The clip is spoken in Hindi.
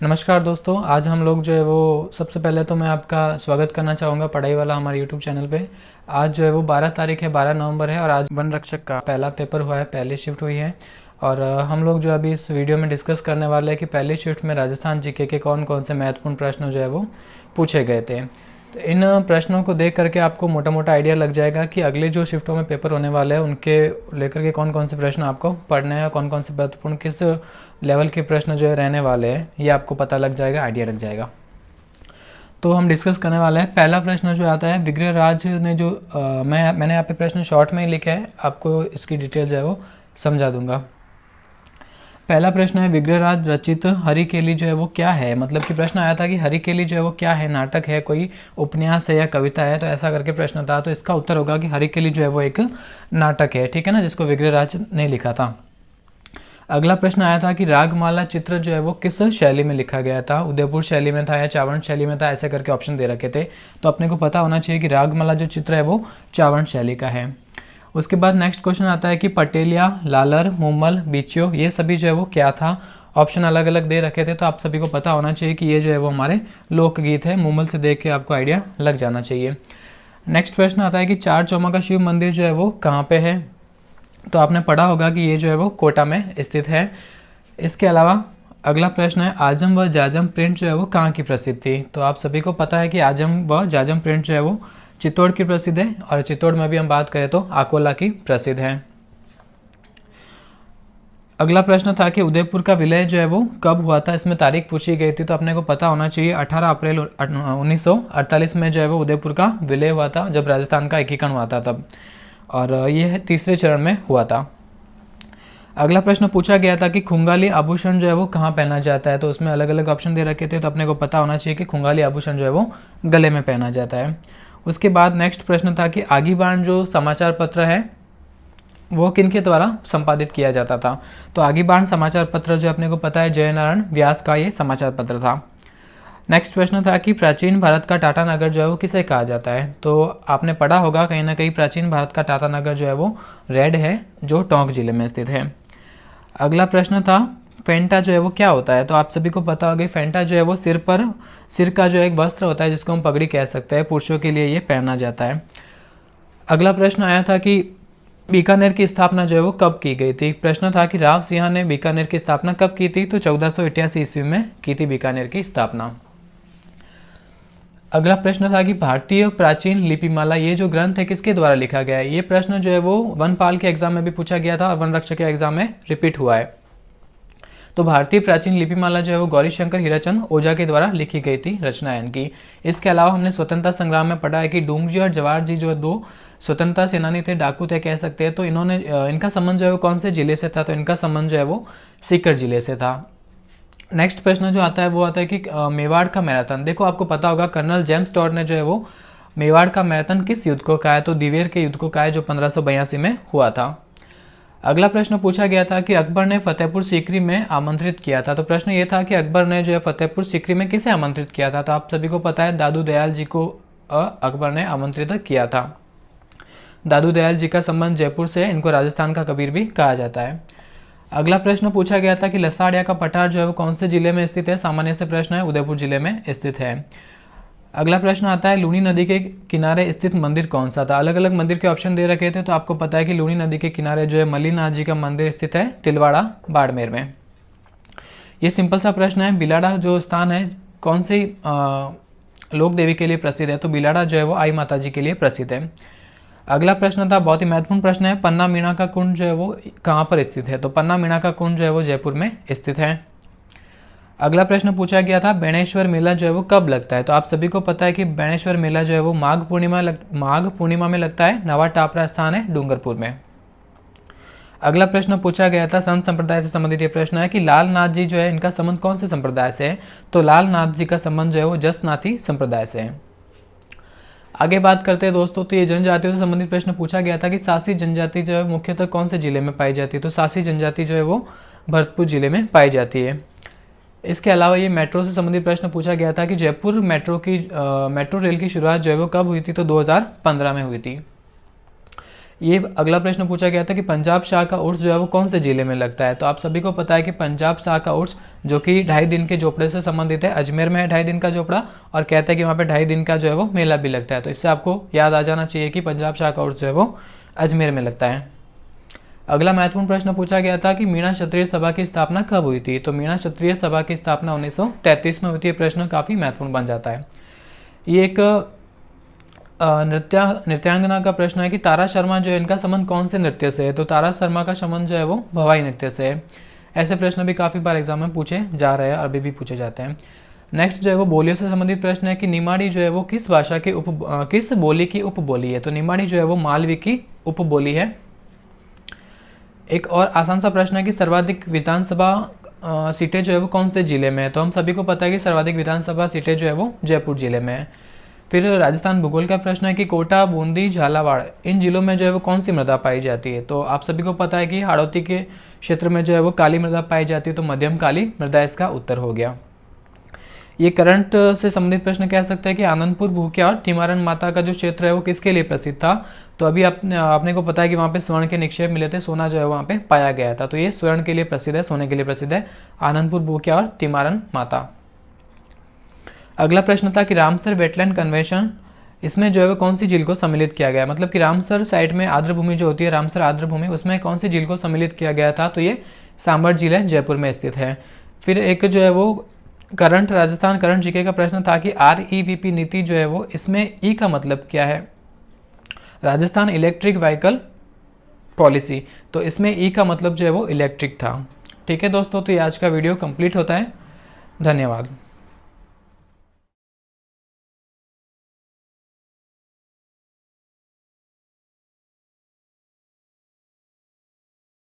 नमस्कार दोस्तों, आज हम लोग जो है वो सबसे पहले तो मैं आपका स्वागत करना चाहूँगा पढ़ाई वाला हमारे यूट्यूब चैनल पे। आज जो है वो 12 तारीख है, 12 नवंबर है और आज वन रक्षक का पहला पेपर हुआ है, पहली शिफ्ट हुई है। और हम लोग जो अभी इस वीडियो में डिस्कस करने वाले हैं कि पहली शिफ्ट में राजस्थान जीके के कौन कौन से महत्वपूर्ण प्रश्न जो है वो पूछे गए थे। तो इन प्रश्नों को देख करके आपको मोटा मोटा आइडिया लग जाएगा कि अगले जो शिफ्टों में पेपर होने वाले हैं उनके लेकर के कौन कौन से प्रश्न आपको पढ़ने हैं, कौन कौन से महत्वपूर्ण किस लेवल के प्रश्न जो है रहने वाले हैं, ये आपको पता लग जाएगा, आइडिया लग जाएगा। तो हम डिस्कस करने वाले हैं। पहला प्रश्न जो आता है, विग्रहराज ने जो मैंने यहाँ पे प्रश्न शॉर्ट में ही लिखा है, आपको इसकी डिटेल जो है वो समझा दूंगा। पहला प्रश्न है, विग्रहराज रचित हरिकेली जो है वो क्या है। मतलब कि प्रश्न आया था कि हरिकेली जो है वो क्या है, नाटक है, कोई उपन्यास है या कविता है, तो ऐसा करके प्रश्न था। तो इसका उत्तर होगा कि हरिकेली जो है वो एक नाटक है, ठीक है ना, जिसको विग्रहराज ने लिखा था। अगला प्रश्न आया था कि रागमाला चित्र जो है वो किस शैली में लिखा गया था, उदयपुर शैली में था या चावंत शैली में था, ऐसे करके ऑप्शन दे रखे थे। तो अपने को पता होना चाहिए कि रागमाला जो चित्र है वो चावंत शैली का है। उसके बाद नेक्स्ट क्वेश्चन आता है कि पटेलिया, लालर, मुमल, बिचियो, ये सभी जो है वो क्या था। ऑप्शन अलग अलग दे रखे थे, तो आप सभी को पता होना चाहिए कि ये जो है वो हमारे लोकगीत है। मुमल से देख के आपको आइडिया लग जाना चाहिए। नेक्स्ट प्रश्न आता है कि चार चौमा का शिव मंदिर जो है वो कहाँ पे है। तो आपने पढ़ा होगा कि ये जो है वो कोटा में स्थित है। इसके अलावा अगला प्रश्न है, आजम व जाजम प्रिंट जो है वो कहाँ की प्रसिद्ध थी। तो आप सभी को पता है कि आजम व जाजम प्रिंट जो है वो चित्तौड़ की प्रसिद्ध है, और चित्तौड़ में भी हम बात करें तो अकोला की प्रसिद्ध है। अगला प्रश्न था कि उदयपुर का विलय जो है वो कब हुआ था, इसमें तारीख पूछी गई थी। तो अपने को पता होना चाहिए 18 अप्रैल 1948 में जो है वो उदयपुर का विलय हुआ था, जब राजस्थान का एकीकरण हुआ था तब, और ये तीसरे चरण में हुआ था। अगला प्रश्न पूछा गया था कि खुंगाली आभूषण जो है वो कहाँ पहना जाता है। तो उसमें अलग अलग ऑप्शन दे रखे थे, तो अपने को पता होना चाहिए कि खुंगाली आभूषण जो है वो गले में पहना जाता है। उसके बाद नेक्स्ट प्रश्न था कि आगीबाण जो समाचार पत्र है वो किनके द्वारा संपादित किया जाता था। तो आगीबाण समाचार पत्र जो अपने को पता है जयनारायण व्यास का ये समाचार पत्र था। नेक्स्ट प्रश्न था कि प्राचीन भारत का टाटा नगर जो है वो किसे कहा जाता है। तो आपने पढ़ा होगा कहीं ना कहीं प्राचीन भारत का टाटा नगर जो है वो रेड है, जो टोंक जिले में स्थित है। अगला प्रश्न था फेंटा जो है वो क्या होता है। तो आप सभी को पता होगा फेंटा जो है वो सिर का जो एक वस्त्र होता है, जिसको हम पगड़ी कह सकते हैं, पुरुषों के लिए ये पहना जाता है। अगला प्रश्न आया था कि बीकानेर की स्थापना जो है वो कब की गई थी। प्रश्न था कि राव सिंह ने बीकानेर की स्थापना कब की थी। तो 1488 ईस्वी में की थी बीकानेर की स्थापना। अगला प्रश्न था कि भारतीय प्राचीन लिपिमाला, ये जो ग्रंथ है किसके द्वारा लिखा गया है। ये प्रश्न जो है वो वनपाल के एग्जाम में भी पूछा गया था और वन रक्षक के एग्जाम में रिपीट हुआ है। तो भारतीय प्राचीन लिपिमाला जो है वो गौरीशंकर हीराचंद ओझा के द्वारा लिखी गई थी, रचना इनकी। इसके अलावा हमने स्वतंत्रता संग्राम में पढ़ा है कि डूंगजी और जवाहर जी जो दो स्वतंत्रता सेनानी थे, डाकू थे कह सकते हैं। तो इनका संबंध जो है वो कौन से जिले से था। तो इनका संबंध जो है वो सीकर जिले से था। नेक्स्ट प्रश्न जो आता है वो आता है कि मेवाड़ का मैराथन। देखो आपको पता होगा कर्नल जेम्स टॉड ने जो है वो मेवाड़ का मैराथन किस युद्ध को कहा है। तो दिवेर के युद्ध को कहा है, जो 1582 में हुआ था। अगला प्रश्न पूछा गया था कि अकबर ने फतेहपुर सीकरी में आमंत्रित किया था। तो प्रश्न ये था कि अकबर ने जो है फतेहपुर सीकरी में किसे आमंत्रित किया था। तो आप सभी को पता है दादू दयाल जी को अकबर ने आमंत्रित किया था। दादू दयाल जी का संबंध जयपुर से, इनको राजस्थान का कबीर भी कहा जाता है। अगला प्रश्न पूछा गया था कि लसाड़िया का पठार जो है वो कौन से जिले में स्थित है। सामान्य से प्रश्न है, उदयपुर जिले में स्थित है। अगला प्रश्न आता है लूनी नदी के किनारे स्थित मंदिर कौन सा था। अलग अलग मंदिर के ऑप्शन दे रखे थे, तो आपको पता है कि लूनी नदी के किनारे जो है मल्लीनाथ जी का मंदिर स्थित है, तिलवाड़ा बाड़मेर में। ये सिंपल सा प्रश्न है। बिलाड़ा जो स्थान है कौन सी लोक देवी के लिए प्रसिद्ध है। तो बिलाड़ा जो है वो आई माता जी के लिए प्रसिद्ध है। अगला प्रश्न था, बहुत ही महत्वपूर्ण प्रश्न है, पन्ना मीणा का कुंड जो है वो कहाँ पर स्थित है। तो पन्ना मीणा का कुंड जो है वो जयपुर में स्थित है। अगला प्रश्न पूछा गया था बेणेश्वर मेला जो है वो कब लगता है। तो आप सभी को पता है कि बेणेश्वर मेला जो है वो माघ पूर्णिमा में लगता है। नवा टापरा स्थान है डूंगरपुर में। अगला प्रश्न पूछा गया था संत संप्रदाय से संबंधित ये प्रश्न है कि लाल नाथ जी जो है इनका संबंध कौन से संप्रदाय से है। तो लाल नाथ जी का संबंध जो है वो जसनाथी संप्रदाय से है। आगे बात करते हैं दोस्तों, तो ये जनजातियों से संबंधित प्रश्न पूछा गया था कि सासी जनजाति जो है मुख्यतः कौन से जिले में पाई जाती है। तो सासी जनजाति जो है वो भरतपुर जिले में पाई जाती है। इसके अलावा ये मेट्रो से संबंधित प्रश्न पूछा गया था कि जयपुर मेट्रो रेल की शुरुआत जो है वो कब हुई थी। तो 2015 में हुई थी। ये अगला प्रश्न पूछा गया था कि पंजाब शाह का उर्स जो है वो कौन से ज़िले में लगता है। तो आप सभी को पता है कि पंजाब शाह का उर्स जो कि 2.5 दिन के झोपड़े से संबंधित है, अजमेर में है 2.5 दिन का झोपड़ा, और कहते हैं कि वहाँ पे 2.5 दिन का जो है वो मेला भी लगता है। तो इससे आपको याद आ जाना चाहिए कि पंजाब शाह का उर्स जो है वो अजमेर में लगता है। अगला महत्वपूर्ण प्रश्न पूछा गया था कि मीणा क्षत्रिय सभा की स्थापना कब हुई थी। तो मीणा क्षत्रिय सभा की स्थापना 1933 में हुई थी। प्रश्न काफ़ी महत्वपूर्ण बन जाता है। ये एक नृत्यांगना का प्रश्न है कि तारा शर्मा जो है इनका संबंध कौन से नृत्य से है। तो तारा शर्मा का संबंध जो है वो भवाई नृत्य से है। ऐसे प्रश्न भी काफ़ी बार एग्जाम में पूछे जा रहे हैं, अभी भी पूछे जाते हैं। नेक्स्ट जो है वो बोलियों से संबंधित प्रश्न है कि निमाड़ी जो है वो किस भाषा की किस बोली की उपबोली है। तो निमाड़ी जो है वो मालवी की उपबोली है। एक और आसान सा प्रश्न है कि सर्वाधिक विधानसभा सीटें जो है वो कौन से ज़िले में है। तो हम सभी को पता है कि सर्वाधिक विधानसभा सीटें जो है वो जयपुर ज़िले में है। फिर राजस्थान भूगोल का प्रश्न है कि कोटा, बूंदी, झालावाड़ इन जिलों में जो है वो कौन सी मृदा पाई जाती है। तो आप सभी को पता है कि हाड़ौती के क्षेत्र में जो है वो काली मृदा पाई जाती है, तो मध्यम काली मृदा इसका उत्तर हो गया। ये करंट से संबंधित प्रश्न कह सकते हैं कि आनंदपुर भूकिया और टिमारन माता का जो क्षेत्र है वो किसके लिए प्रसिद्ध था। तो अभी आपने को पता है कि वहाँ पे स्वर्ण के निक्षेप मिले थे, सोना जो है वहाँ पे पाया गया था। तो ये स्वर्ण के लिए प्रसिद्ध है, सोने के लिए प्रसिद्ध है आनंदपुर भूकिया और टिमारन माता। अगला प्रश्न था कि रामसर वेटलैंड कन्वेंशन, इसमें जो है वो कौन सी झील को सम्मिलित किया गया। मतलब कि रामसर साइट में आर्द्रभूमि जो होती है, रामसर आर्द्रभूमि, उसमें कौन सी झील को सम्मिलित किया गया था। तो ये सांबर झील है, जयपुर में स्थित है। फिर एक जो है वो करंट राजस्थान करंट जीके का प्रश्न था कि REVP नीति जो है वो, इसमें ई का मतलब क्या है। राजस्थान इलेक्ट्रिक व्हीकल पॉलिसी, तो इसमें ई का मतलब जो है वो इलेक्ट्रिक था। ठीक है दोस्तों, तो ये आज का वीडियो कंप्लीट होता है। धन्यवाद।